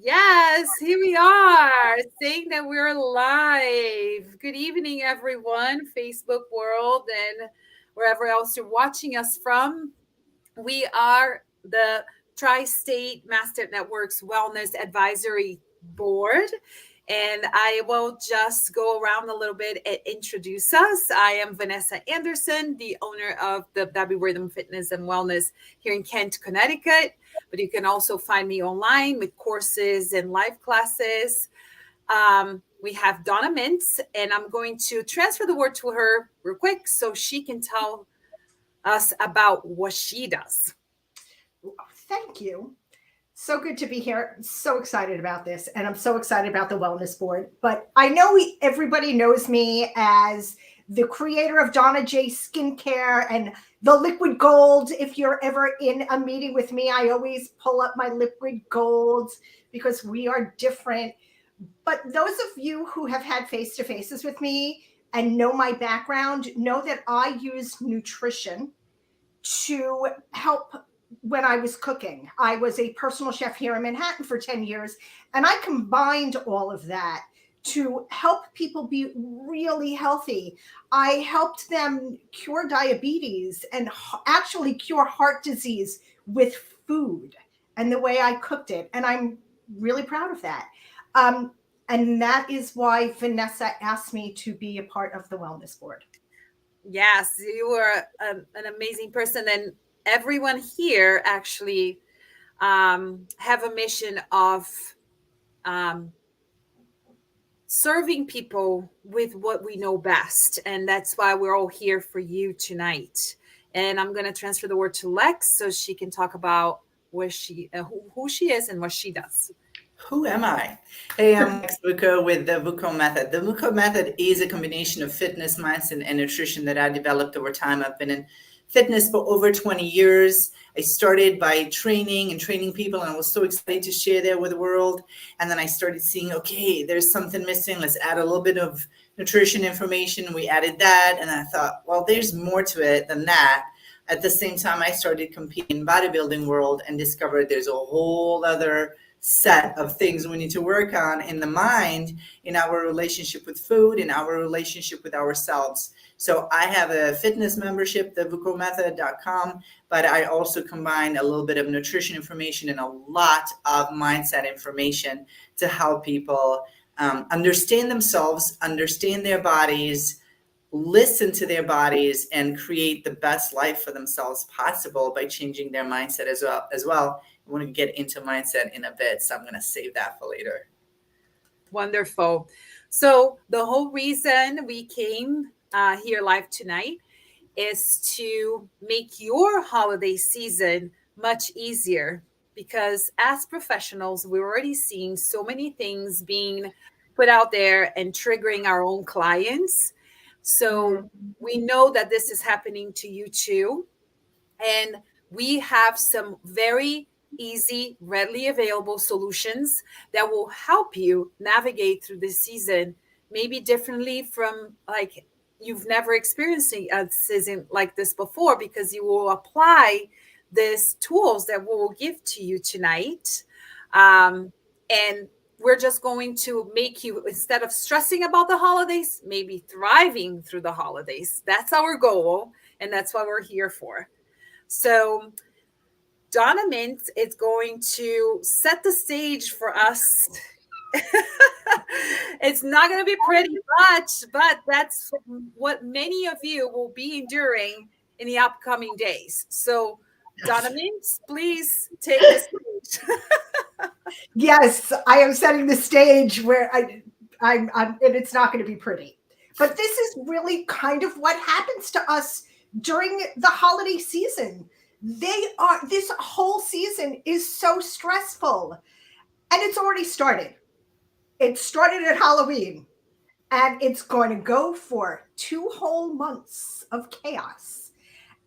Yes, here we are saying that we're live. Good evening, everyone, Facebook world, and wherever else you're watching us from. We are the Tri State Master Network's Wellness Advisory Board. And I will just go around a little bit and introduce us. I am Wanessa Anderson, the owner of the W Rhythm Fitness and Wellness here in Kent, Connecticut. But you can also find me online with courses and live classes. We have Donna Mintz, and I'm going to transfer the word to her real quick so she can tell us about what she does. Thank you. So good to be here. I'm so excited about this, and I'm so excited about the Wellness Board. But I know everybody knows me as the creator of Donna J Skincare and the Liquid Gold. If you're ever in a meeting with me, I always pull up my Liquid Golds because we are different. But those of you who have had face to faces with me and know my background know that I use nutrition to help when I was cooking. I was a personal chef here in Manhattan for 10 years, and I combined all of that to help people be really healthy. I helped them cure diabetes and actually cure heart disease with food and the way I cooked it. And I'm really proud of that. And that is why Vanessa asked me to be a part of the Wellness Board. Yes, you are an amazing person, and everyone here actually have a mission of um, serving people with what we know best, and that's why we're all here for you tonight. And I'm going to transfer the word to Lex so she can talk about who she is and what she does. Who am I? Hey, I'm Lex Vucko with the Vucko method. The Vucko method is a combination of fitness, mindset, and nutrition that I developed over time. I've been in fitness for over 20 years. I started by training people, and I was so excited to share that with the world. And then I started seeing, okay, there's something missing. Let's add a little bit of nutrition information. We added that, and I thought, well, there's more to it than that. At the same time, I started competing in bodybuilding world and discovered there's a whole other set of things we need to work on in the mind, in our relationship with food, in our relationship with ourselves. So I have a fitness membership, the vuckomethod.com, but I also combine a little bit of nutrition information and a lot of mindset information to help people understand themselves, understand their bodies, listen to their bodies, and create the best life for themselves possible by changing their mindset as well. I want to get into mindset in a bit, so I'm going to save that for later. Wonderful. So the whole reason we came here live tonight is to make your holiday season much easier, because as professionals, we're already seeing so many things being put out there and triggering our own clients. So we know that this is happening to you too. And we have some very easy, readily available solutions that will help you navigate through this season, maybe differently from like you've never experienced a season like this before, because you will apply these tools that we will give to you tonight. And we're just going to make you, instead of stressing about the holidays, maybe thriving through the holidays. That's our goal, and that's what we're here for. So Donna Mintz is going to set the stage for us. It's not going to be pretty much, but that's what many of you will be enduring in the upcoming days. So Donna Mintz, please take the stage. Yes, I am setting the stage where I'm, and it's not going to be pretty. But this is really kind of what happens to us during the holiday season. This whole season is so stressful, and it's already started. It started at Halloween, and it's going to go for 2 whole months of chaos.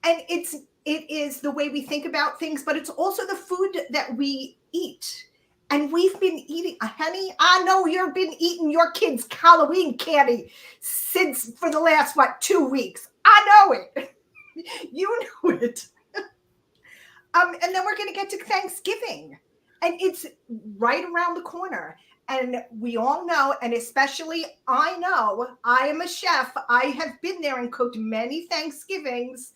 And it is the way we think about things, but it's also the food that we eat. And we've been eating, honey, I know you've been eating your kids' Halloween candy since for the last, 2 weeks. I know it. You know it. And then we're going to get to Thanksgiving. And it's right around the corner. And we all know, and especially I know, I am a chef. I have been there and cooked many Thanksgivings.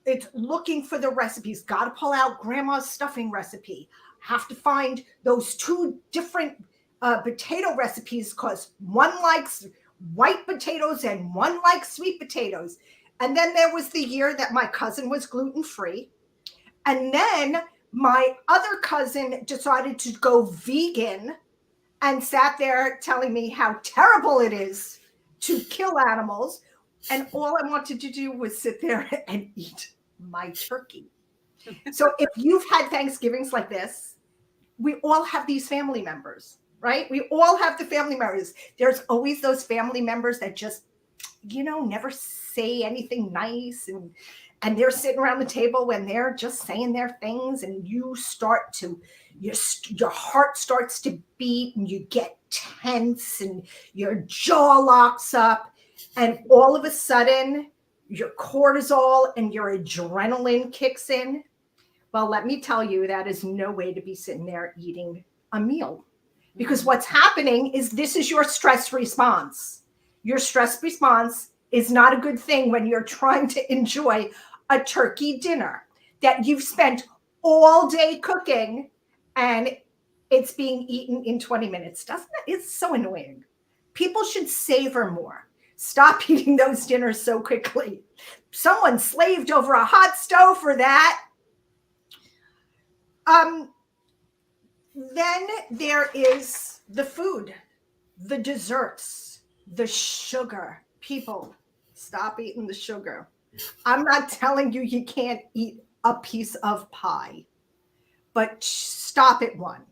It's looking for the recipes. Got to pull out grandma's stuffing recipe. Have to find those two different potato recipes because one likes white potatoes and one likes sweet potatoes. And then there was the year that my cousin was gluten-free. And then my other cousin decided to go vegan and sat there telling me how terrible it is to kill animals. And all I wanted to do was sit there and eat my turkey. So if you've had Thanksgivings like this, we all have these family members, right? We all have the family members. There's always those family members that just, never say anything nice. And they're sitting around the table when they're just saying their things, and you start to, your heart starts to beat, and you get tense, and your jaw locks up, and all of a sudden, your cortisol and your adrenaline kicks in. Well, let me tell you, that is no way to be sitting there eating a meal, because what's happening is this is your stress response. Your stress response is not a good thing when you're trying to enjoy a turkey dinner that you've spent all day cooking and it's being eaten in 20 minutes. Doesn't it? It's so annoying. People should savor more. Stop eating those dinners so quickly. Someone slaved over a hot stove for that. Then there is the food, the desserts, the sugar. People, stop eating the sugar. I'm not telling you you can't eat a piece of pie, but stop at one.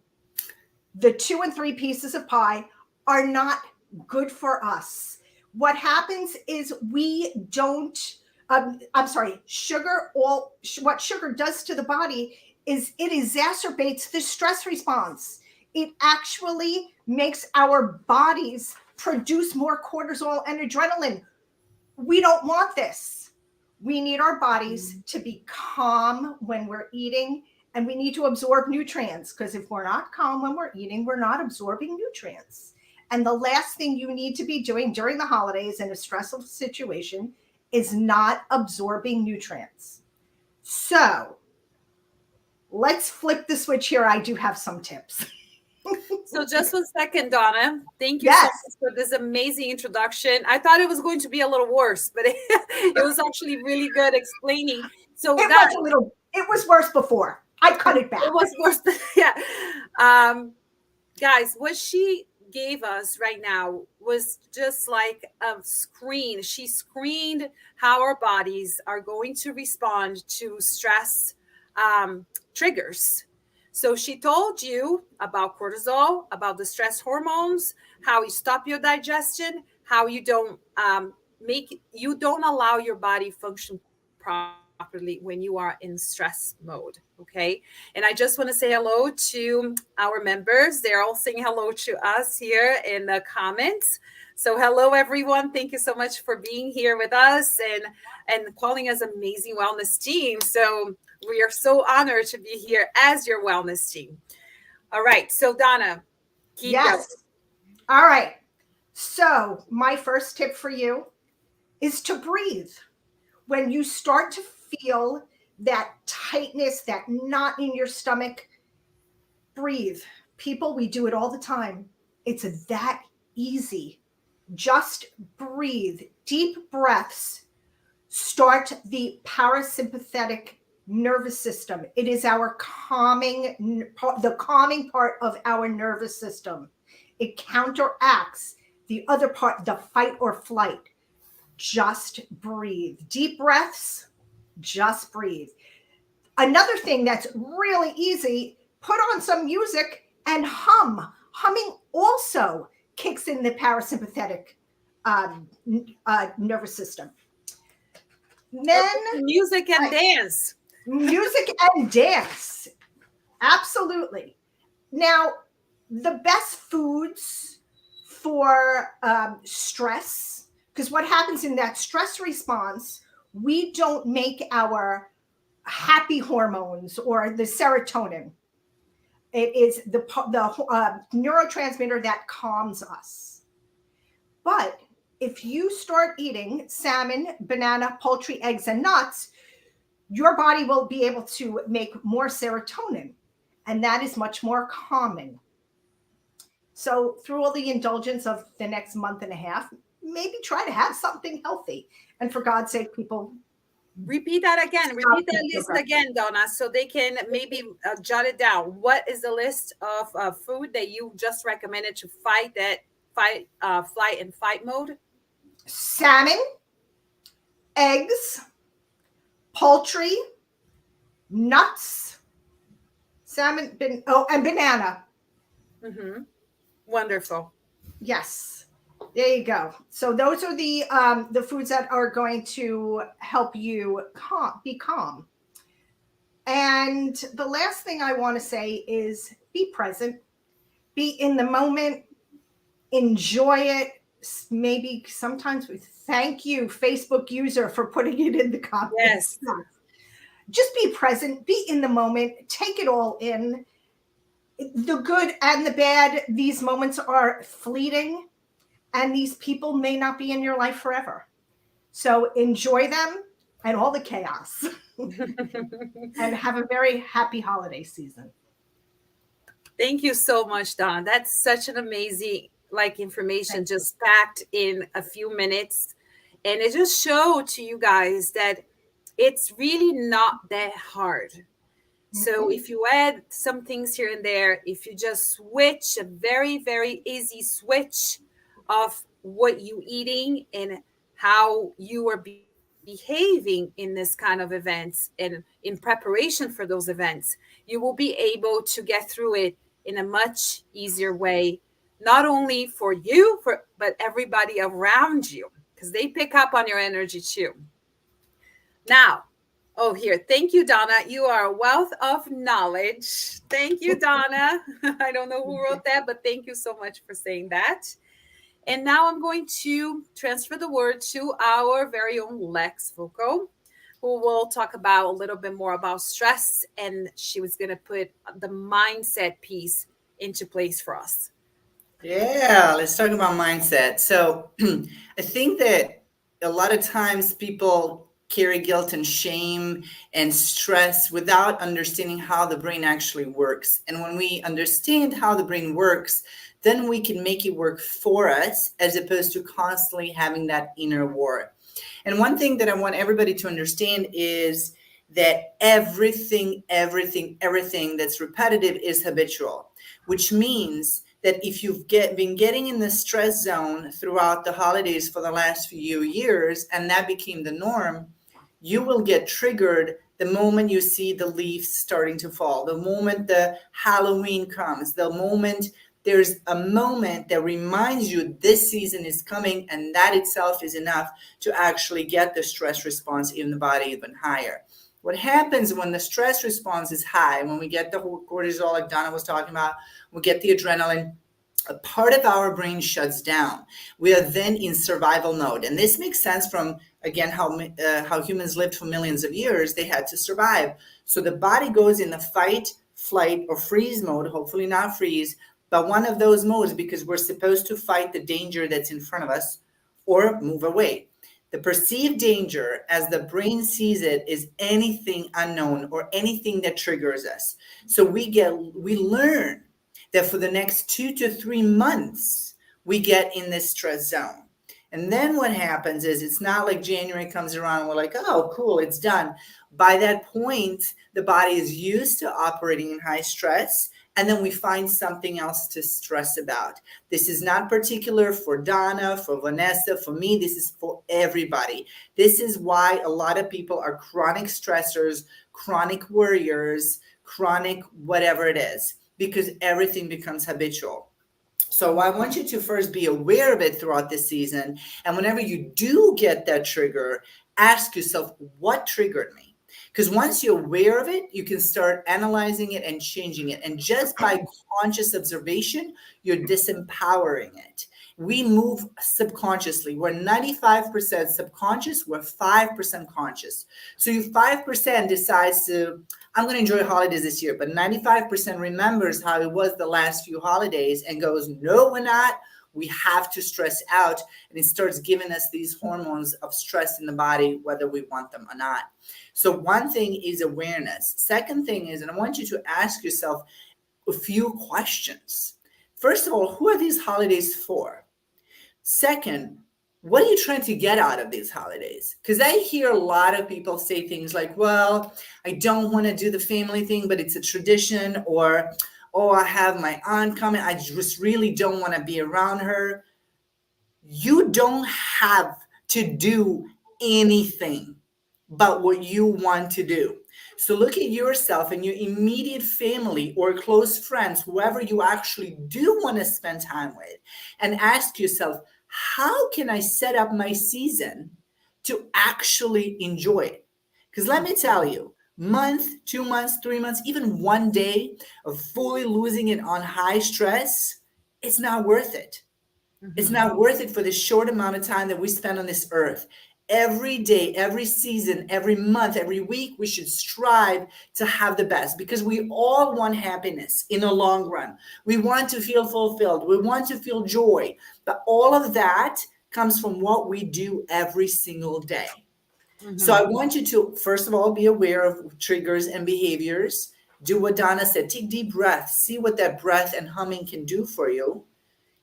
The 2 and 3 pieces of pie are not good for us. What happens is we don't, what sugar does to the body is it exacerbates the stress response. It actually makes our bodies produce more cortisol and adrenaline. We don't want this. We need our bodies to be calm when we're eating, and we need to absorb nutrients, because if we're not calm when we're eating, we're not absorbing nutrients. And the last thing you need to be doing during the holidays in a stressful situation is not absorbing nutrients. So let's flip the switch here. I do have some tips. So just 1 second, Donna. Thank you so much for this amazing introduction. I thought it was going to be a little worse, but it was actually really good explaining. So it was worse before. I cut it back. It was worse. Yeah. Guys, what she gave us right now was just like a screen. She screened how our bodies are going to respond to stress triggers. So she told you about cortisol, about the stress hormones, how you stop your digestion, how you don't allow your body function properly when you are in stress mode. Okay. And I just want to say hello to our members. They're all saying hello to us here in the comments. So hello, everyone. Thank you so much for being here with us and calling us amazing wellness team. So we are so honored to be here as your wellness team. All right. So Donna, keep going. All right. So my first tip for you is to breathe. When you start to feel that tightness, that knot in your stomach, breathe. People, we do it all the time. It's that easy. Just breathe. Deep breaths start the parasympathetic nervous system. It is our the calming part of our nervous system. It counteracts the other part, the fight or flight. Just breathe. Deep breaths, just breathe. Another thing that's really easy, put on some music and hum. Humming also kicks in the parasympathetic nervous system. Then music and dance. Music and dance. Absolutely. Now, the best foods for stress, because what happens in that stress response, we don't make our happy hormones or the serotonin. It is the neurotransmitter that calms us. But if you start eating salmon, banana, poultry, eggs, and nuts, your body will be able to make more serotonin, and that is much more calming. So through all the indulgence of the next month and a half, maybe try to have something healthy. And for God's sake, people, repeat that again. Repeat that list again, Donna, so they can maybe jot it down. What is the list of food that you just recommended to fight that flight and fight mode? salmon, eggs, poultry, nuts, salmon, and banana. Mm-hmm. Wonderful. Yes, there you go. So those are the foods that are going to help you be calm. And the last thing I want to say is be present, be in the moment, enjoy it. Maybe sometimes we thank you, Facebook user, for putting it in the comments. Yes. Just be present, be in the moment, take it all in. The good and the bad, these moments are fleeting, and these people may not be in your life forever. So enjoy them and all the chaos and have a very happy holiday season. Thank you so much, Donna. That's such an amazing information just packed in a few minutes. And it just showed to you guys that it's really not that hard. So if you add some things here and there, if you just switch a very, very easy switch of what you eating and how you are behaving in this kind of events and in preparation for those events, you will be able to get through it in a much easier way, not only for you, but everybody around you, because they pick up on your energy too. Now, here. Thank you, Donna. You are a wealth of knowledge. Thank you, Donna. I don't know who wrote that, but thank you so much for saying that. And now I'm going to transfer the word to our very own Leks Vucko, who will talk about a little bit more about stress. And she was going to put the mindset piece into place for us. Yeah, let's talk about mindset. So I think that a lot of times people carry guilt and shame and stress without understanding how the brain actually works. And when we understand how the brain works, then we can make it work for us as opposed to constantly having that inner war. And one thing that I want everybody to understand is that everything that's repetitive is habitual, which means that if you've been getting in the stress zone throughout the holidays for the last few years, and that became the norm, you will get triggered the moment you see the leaves starting to fall, the moment the Halloween comes, the moment there's a moment that reminds you this season is coming, and that itself is enough to actually get the stress response in the body even higher. What happens when the stress response is high, when we get the cortisol, like Donna was talking about, we get the adrenaline, a part of our brain shuts down. We are then in survival mode. And this makes sense from, again, how humans lived for millions of years. They had to survive. So the body goes in the fight, flight, or freeze mode, hopefully not freeze, but one of those modes, because we're supposed to fight the danger that's in front of us or move away. The perceived danger, as the brain sees it, is anything unknown or anything that triggers us. So we learn that for the next 2 to 3 months, we get in this stress zone. And then what happens is it's not like January comes around and we're like, oh, cool, it's done. By that point, the body is used to operating in high stress, and then we find something else to stress about. This is not particular for Donna, for Wanessa, for me. This is for everybody. This is why a lot of people are chronic stressors, chronic worriers, chronic whatever it is, because everything becomes habitual. So I want you to first be aware of it throughout the season. And whenever you do get that trigger, ask yourself, what triggered me? Because once you're aware of it, you can start analyzing it and changing it. And just by conscious observation, you're disempowering it. We move subconsciously. We're 95% subconscious, we're 5% conscious. So you 5% decides to, I'm going to enjoy holidays this year, but 95% remembers how it was the last few holidays and goes, no, we're not. We have to stress out. And it starts giving us these hormones of stress in the body, whether we want them or not. So one thing is awareness. Second thing is, and I want you to ask yourself a few questions. First of all, who are these holidays for? Second, what are you trying to get out of these holidays? Because I hear a lot of people say things like, well, I don't want to do the family thing, but it's a tradition, or, oh, I have my aunt coming. I just really don't want to be around her. You don't have to do anything but what you want to do. So look at yourself and your immediate family or close friends, whoever you actually do want to spend time with, and ask yourself, how can I set up my season to actually enjoy it? Because let me tell you, month, 2 months, 3 months, even one day of fully losing it on high stress, it's not worth it. It's not worth it for the short amount of time that we spend on this earth. Every day, every season, every month, every week, we should strive to have the best, because we all want happiness in the long run. We want to feel fulfilled. We want to feel joy. But all of that comes from what we do every single day. So I want you to, first of all, be aware of triggers and behaviors. Do what Donna said. Take deep breaths. See what that breath and humming can do for you.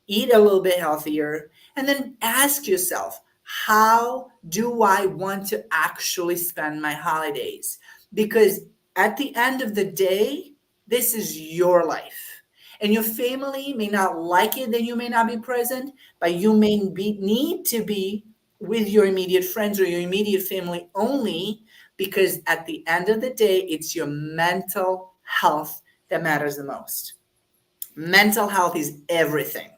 Eat a little bit healthier, and then ask yourself, how do I want to actually spend my holidays? Because at the end of the day, this is your life. And your family may not like it that you may not be present, but you may need to be with your immediate friends or your immediate family only, because at the end of the day, it's your mental health that matters the most. Mental health is everything.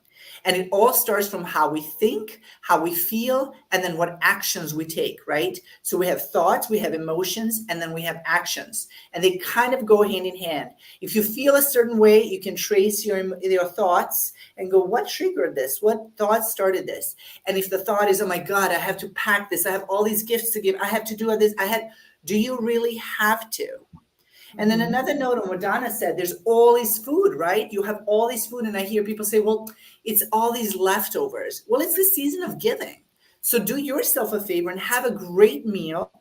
And it all starts from how we think, how we feel, and then what actions we take, right? So we have thoughts, we have emotions, and then we have actions. And they kind of go hand in hand. If you feel a certain way, you can trace your thoughts and go, what triggered this? What thought started this? And if the thought is, oh my God, I have to pack this. I have all these gifts to give. I have to do this. Do you really have to? And then another note on what Donna said, there's all this food, right? You have all this food. And I hear people say, well, it's all these leftovers. Well, it's the season of giving. So do yourself a favor and have a great meal,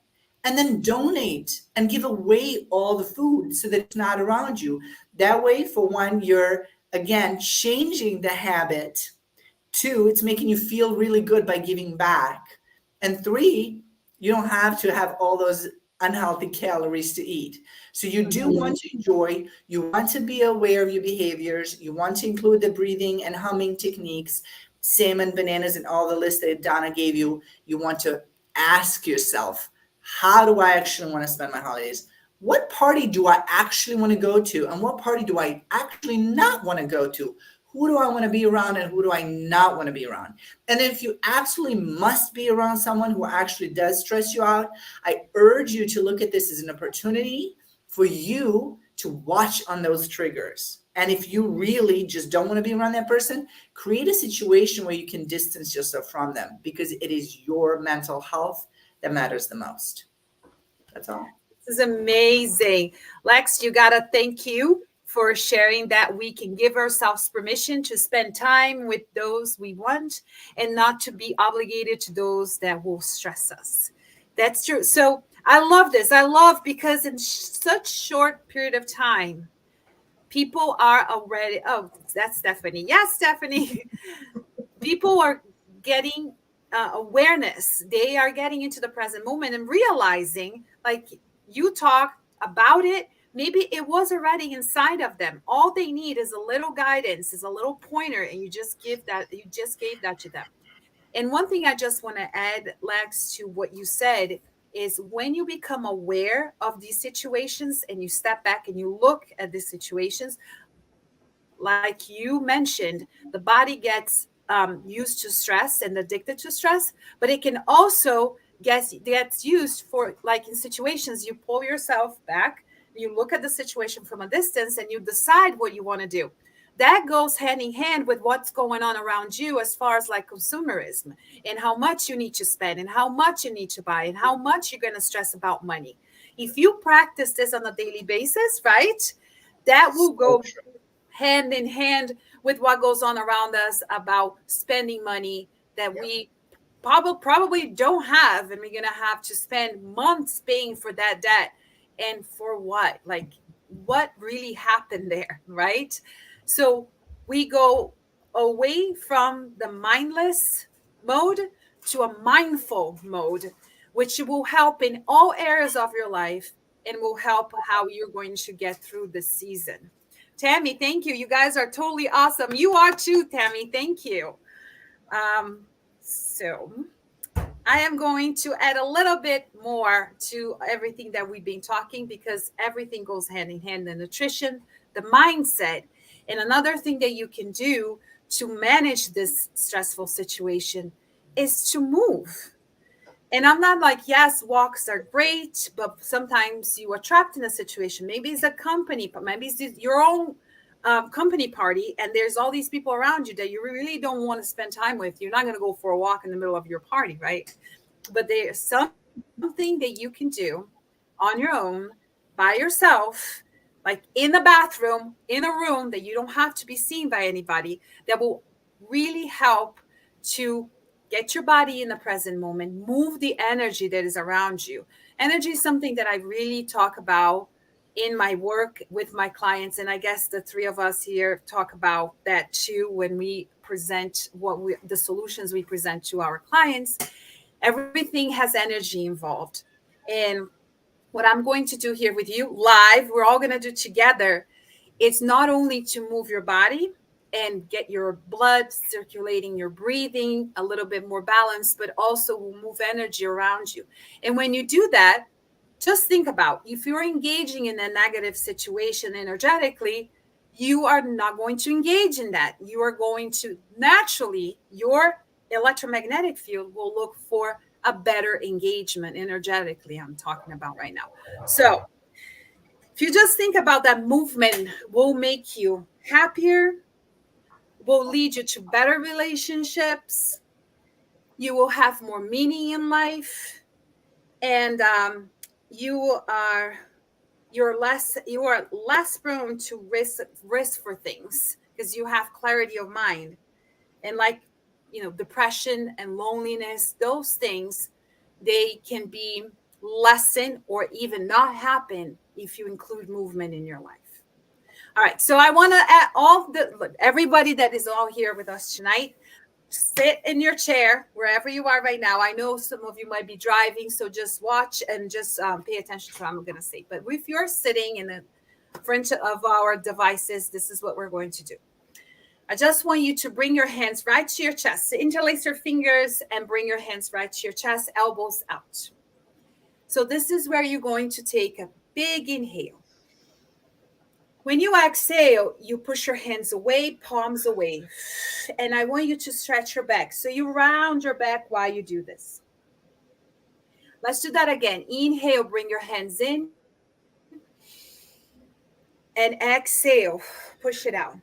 and then donate and give away all the food so that it's not around you. That way, for one, you're, again, changing the habit. Two, it's making you feel really good by giving back. And three, you don't have to have all those unhealthy calories to eat. So you do want to enjoy, you want to be aware of your behaviors, you want to include the breathing and humming techniques, salmon, bananas, and all the list that Donna gave you. You want to ask yourself, how do I actually want to spend my holidays? What party do I actually want to go to? And what party do I actually not want to go to? Who do I want to be around and who do I not want to be around? And if you absolutely must be around someone who actually does stress you out, I urge you to look at this as an opportunity for you to watch on those triggers. And if you really just don't want to be around that person, create a situation where you can distance yourself from them, because it is your mental health that matters the most. That's all. This is amazing. Leks, you got to thank you for sharing that we can give ourselves permission to spend time with those we want and not to be obligated to those that will stress us. That's true. So I love this. I love because in such short period of time, people are already, oh, that's Stephanie. Yes, Stephanie. People are getting awareness. They are getting into the present moment and realizing, like you talked about it, maybe it was already inside of them. All they need is a little guidance, is a little pointer, and you just gave that to them. And one thing I just want to add, Leks, to what you said is when you become aware of these situations and you step back and you look at these situations, like you mentioned, the body gets used to stress and addicted to stress, but it can also gets used for, like, in situations you pull yourself back, you look at the situation from a distance, and you decide what you want to do. That goes hand in hand with what's going on around you as far as like consumerism, and how much you need to spend, and how much you need to buy, and how much you're going to stress about money. If you practice this on a daily basis, right, that will go hand in hand with what goes on around us about spending money that we probably don't have, and we're going to have to spend months paying for that debt. And for what? Like, what really happened there, right? So we go away from the mindless mode to a mindful mode, which will help in all areas of your life and will help how you're going to get through the season. Tammy, thank you. You guys are totally awesome. You are too, Tammy. Thank you. So I am going to add a little bit more to everything that we've been talking, because everything goes hand in hand: the nutrition, the mindset. And another thing that you can do to manage this stressful situation is to move. And I'm not like, yes, walks are great, but sometimes you are trapped in a situation. Maybe it's a company, but maybe it's your own company party, and there's all these people around you that you really don't want to spend time with. You're not going to go for a walk in the middle of your party, right? But there's something that you can do on your own, by yourself, like in the bathroom, in a room that you don't have to be seen by anybody, that will really help to get your body in the present moment, move the energy that is around you. Energy is something that I really talk about in my work with my clients. And I guess the three of us here talk about that too when we present the solutions we present to our clients. Everything has energy involved. And what I'm going to do here with you live, we're all going to do together. It's not only to move your body and get your blood circulating, your breathing a little bit more balanced, but also will move energy around you. And when you do that, just think about, if you're engaging in a negative situation energetically, you are not going to engage in that. You are going to naturally, your electromagnetic field will look for a better engagement energetically. I'm talking about right now. So if you just think about that, movement will make you happier, will lead you to better relationships. You will have more meaning in life, and you are less prone to risk for things, because you have clarity of mind. And like, depression and loneliness, those things, they can be lessened or even not happen if you include movement in your life. All right, so I want to add everybody that is all here with us tonight, sit in your chair wherever you are right now. I know some of you might be driving, so just watch and just pay attention to what I'm going to say. But if you're sitting in the front of our devices, this is what we're going to do. I just want you to bring your hands right to your chest. So interlace your fingers and bring your hands right to your chest, elbows out. So this is where you're going to take a big inhale. When you exhale, you push your hands away, palms away. And I want you to stretch your back. So you round your back while you do this. Let's do that again. Inhale, bring your hands in. And exhale, push it out.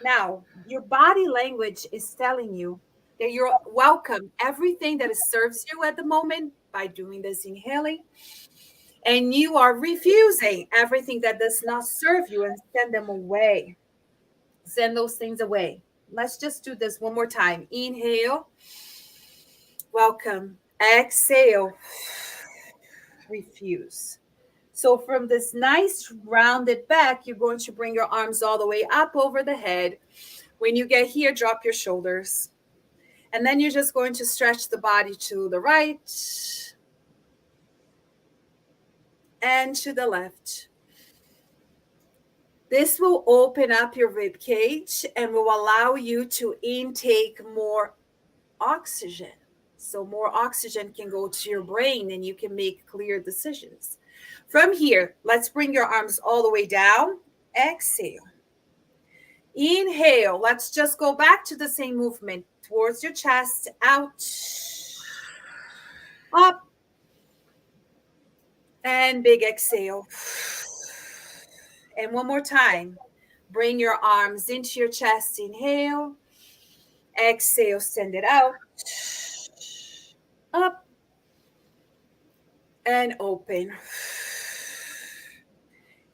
Now, your body language is telling you that you're welcome everything that serves you at the moment by doing this inhaling. And you are refusing everything that does not serve you and send them away. Send those things away. Let's just do this one more time. Inhale. Welcome. Exhale. Refuse. So from this nice rounded back, you're going to bring your arms all the way up over the head. When you get here, drop your shoulders. And then you're just going to stretch the body to the right and to the left. This will open up your rib cage and will allow you to intake more oxygen. So more oxygen can go to your brain and you can make clear decisions. From here, let's bring your arms all the way down. Exhale. Inhale. Let's just go back to the same movement towards your chest. Out. Up. And big exhale. And one more time. Bring your arms into your chest. Inhale. Exhale, send it out. Up and open.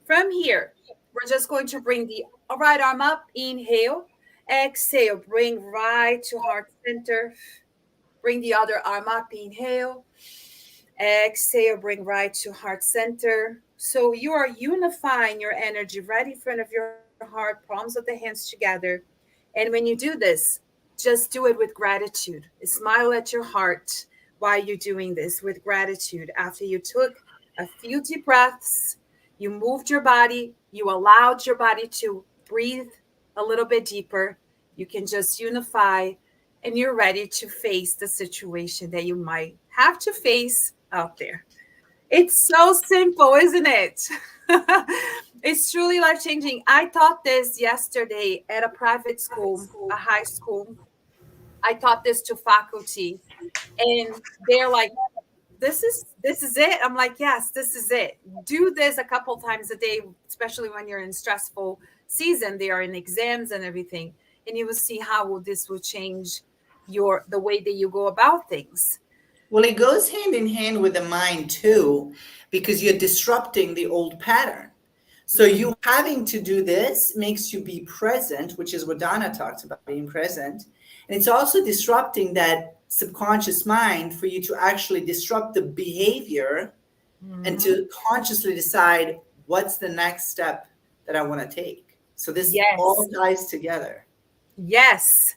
From here, we're just going to bring the right arm up. Inhale. Exhale, bring right to heart center. Bring the other arm up. Inhale. Exhale, bring right to heart center. So you are unifying your energy right in front of your heart, palms of the hands together. And when you do this, just do it with gratitude. Smile at your heart while you're doing this with gratitude. After you took a few deep breaths, you moved your body, you allowed your body to breathe a little bit deeper. You can just unify and you're ready to face the situation that you might have to face out there. It's so simple, isn't it? It's truly life changing. I taught this yesterday at a private school, a high school. I taught this to faculty, and they're like, this is it. I'm like, yes, this is it. Do this a couple times a day, especially when you're in stressful season. They are in exams and everything, and you will see how this will change the way that you go about things. Well, it goes hand in hand with the mind too, because you're disrupting the old pattern. So you having to do this makes you be present, which is what Donna talks about, being present. And it's also disrupting that subconscious mind for you to actually disrupt the behavior and to consciously decide what's the next step that I want to take. So this all ties together. Yes.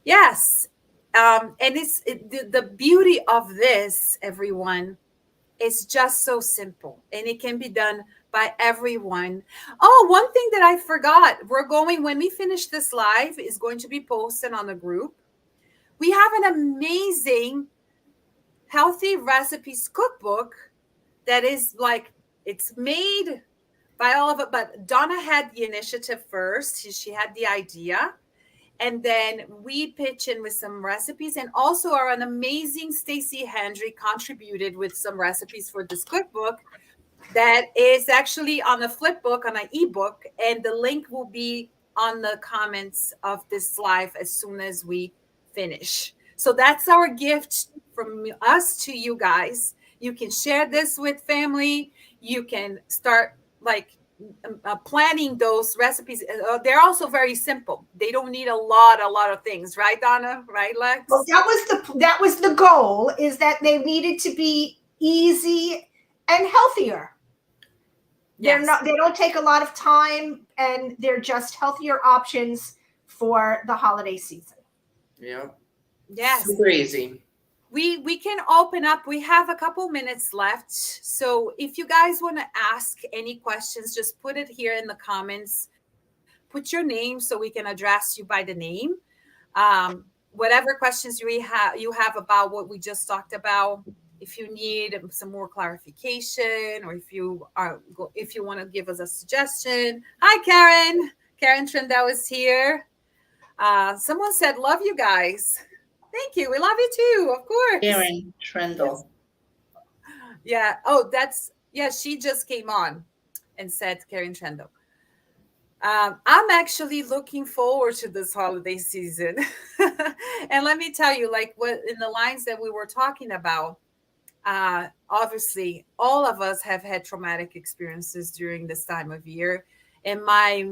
Yes. And the beauty of this, everyone, is just so simple, and it can be done by everyone. Oh, one thing that I forgot, when we finish this live, is going to be posted on the group. We have an amazing healthy recipes cookbook that is like, it's made by all of it, but Donna had the initiative first. She had the idea. And then we pitch in with some recipes, and also our amazing Stacy Hendry contributed with some recipes for this cookbook that is actually on a flip book, on an ebook, and the link will be on the comments of this live as soon as we finish. So that's our gift from us to you guys. You can share this with family. You can start planning those recipes. They're also very simple. They don't need a lot of things, right, Donna? Right, Lex? Well, that was the goal, is that they needed to be easy and healthier. Yes. They don't take a lot of time, and they're just healthier options for the holiday season. Yeah. Yes. Super easy. We can open up. We have a couple minutes left. So if you guys want to ask any questions, just put it here in the comments. Put your name so we can address you by the name. Whatever questions you have about what we just talked about. If you need some more clarification, or if you want to give us a suggestion. Hi, Karen. Karen Trendell is here. Someone said, love you guys. Thank you. We love you too, of course. Karen Trendell. Yeah. Oh, she just came on and said Karen Trendell. I'm actually looking forward to this holiday season. And let me tell you, like, what in the lines that we were talking about, obviously all of us have had traumatic experiences during this time of year. And my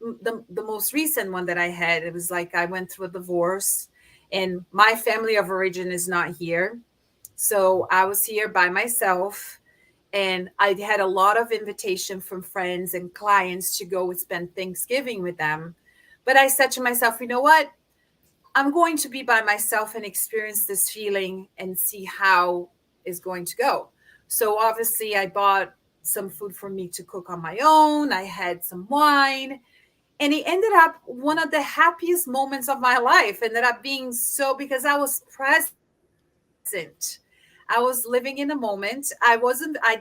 the most recent one that I had, it was like I went through a divorce, and my family of origin is not here. So I was here by myself, and I had a lot of invitation from friends and clients to go and spend Thanksgiving with them. But I said to myself, you know what? I'm going to be by myself and experience this feeling and see how it's going to go. So obviously I bought some food for me to cook on my own. I had some wine. And it ended up one of the happiest moments of my life. Ended up being so, because I was present. I was living in the moment. I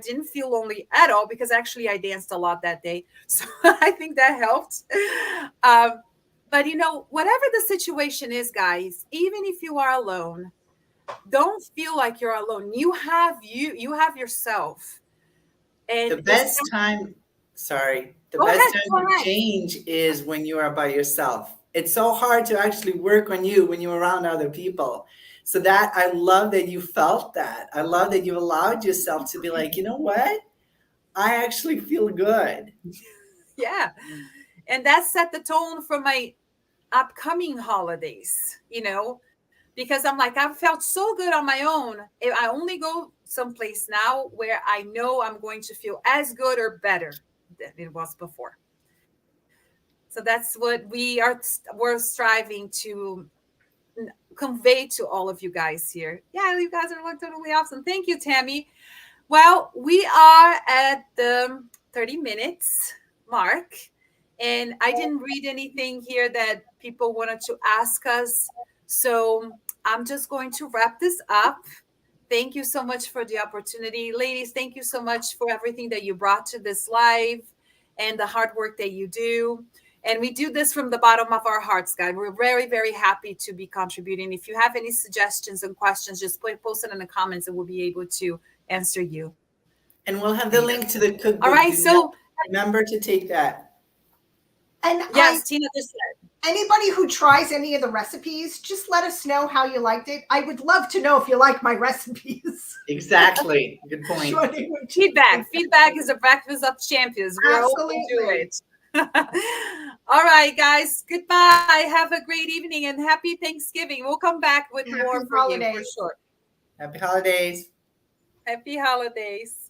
didn't feel lonely at all, because actually I danced a lot that day. So I think that helped. But whatever the situation is, guys, even if you are alone, don't feel like you're alone. You have yourself. And The best time, sorry, the Go best ahead, time go to ahead. change is when you are by yourself. It's so hard to actually work on you when you're around other people. So that I love that you felt that. I love that you allowed yourself to be like, you know what? I actually feel good. Yeah. And that set the tone for my upcoming holidays, because I'm like, I've felt so good on my own. If I only go someplace now where I know I'm going to feel as good or better than it was before. So that's what we're striving to convey to all of you guys here. Yeah, you guys are like totally awesome. Thank you, Tammy. Well, we are at the 30 minutes mark, and I didn't read anything here that people wanted to ask us. So I'm just going to wrap this up. Thank you so much for the opportunity. Ladies, thank you so much for everything that you brought to this live and the hard work that you do. And we do this from the bottom of our hearts, guys. We're very, very happy to be contributing. If you have any suggestions and questions, just post it in the comments and we'll be able to answer you. And we'll have the link to the cookbook. All right. So remember to take that. And yes, Tina just said. Anybody who tries any of the recipes, just let us know how you liked it. I would love to know if you like my recipes. Exactly. Good point. Feedback is a breakfast of champions. We're open to it. All right, guys. Goodbye. Have a great evening and happy Thanksgiving. We'll come back with more for you for sure. Happy holidays. Happy holidays.